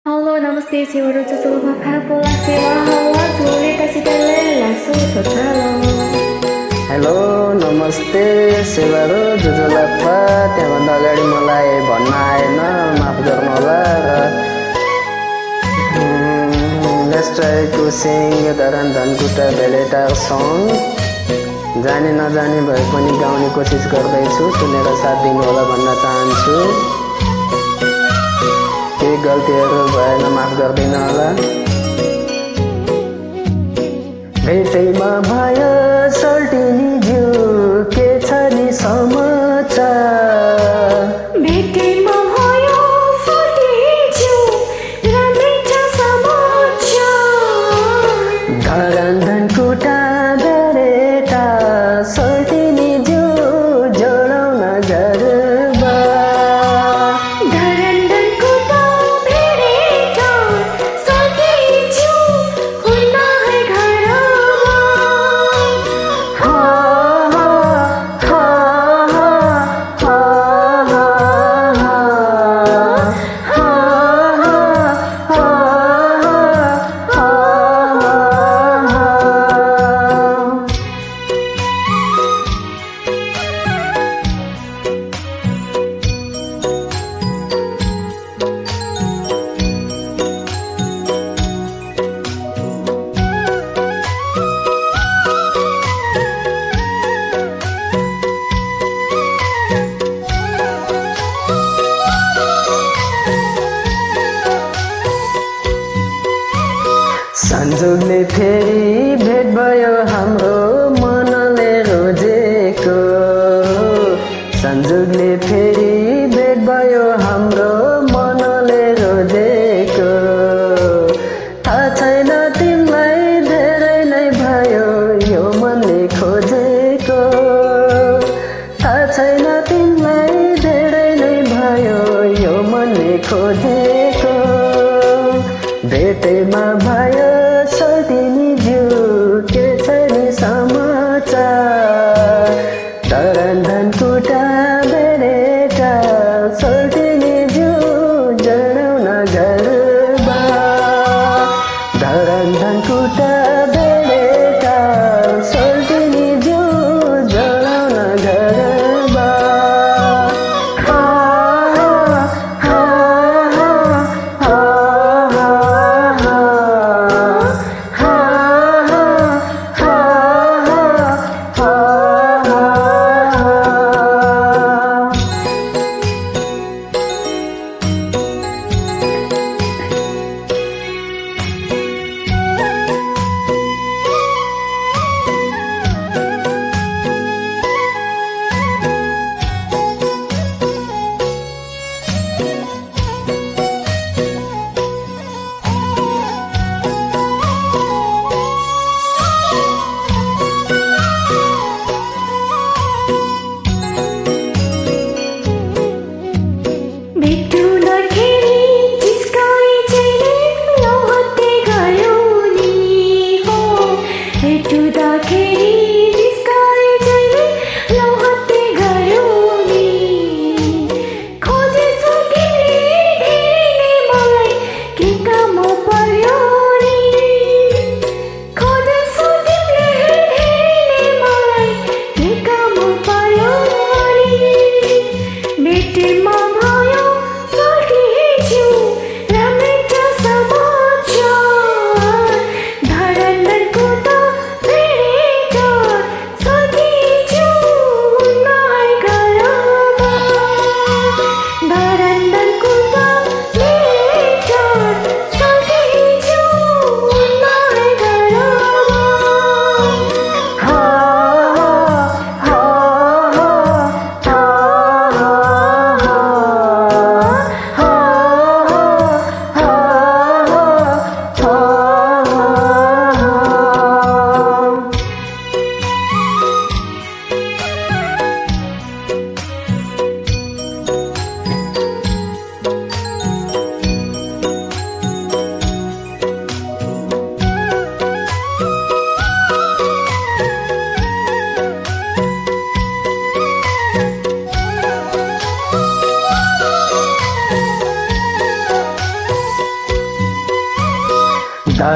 Halo, namaste, siguro seluruh kapula sila hawa Juli kasih tele langsung tercalo. Hello नमस्ते सेवारो जो जसलाई त्यहाँभन्दा अगाडि मलाई भन्न आएन, माफ गर्नुहोला र लेट्स ट्राई टु सिङ धरन धनकुटा भेलेटा सङ जाने नजाने भए पनि गाउने कोसिस गर्दैछु, सुनेर साथ दिनुहोला भन्न चाहन्छु। केही गल्तीहरू भएन माफ गर्दिन होला। भेटैमा भयो सल्टिनी ज्यू के छ नि समाचार। भेटैमा भयो सल्टिनी ज्यू राम्रै छ समाचार। धरान धनकुटा भेरेटा सल्टिनी ज्यू जोडाउन घरबार। धरान धनकुटा भेरेटा सल्टिनी ज्यू हुन्न है संजोगले फेरि भेट भयो हाम्रो मनले रोजेको। संजोगले फेरि भेट भयो हाम्रो मनले रोजेको। थाहा छैन तिमीलाई धेरै नै भयो यो मनले खोजेको। थाहा छैन तिमीलाई धेरै नै भयो यो मनले खोजेको। भेटैमा भयो सल्टिनी ज्यू के छ नि समाचार। धरान धनकुटा भेरेटा सल्टिनी ज्यू जोडाउन घरबार। धरान धनकुटा भेरेटा सल्टिनी ज्यू जोडाउन घरबार। हा हा हा हा हा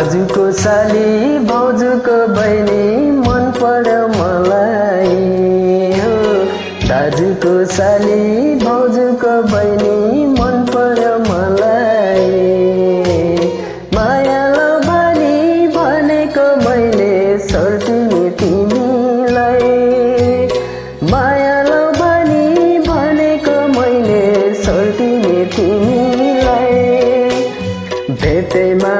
दाजुको साली भाउजूको बहिनी मन पर्यो मलाई हो दाजुको साली भाउजूको बहिनी मन पर्यो मलाई मायालो बानी भनेको मैले सर्टिने तिमीलाई मायालो बानी भनेको मैले सर्टिने तिमीलाई भेटेमा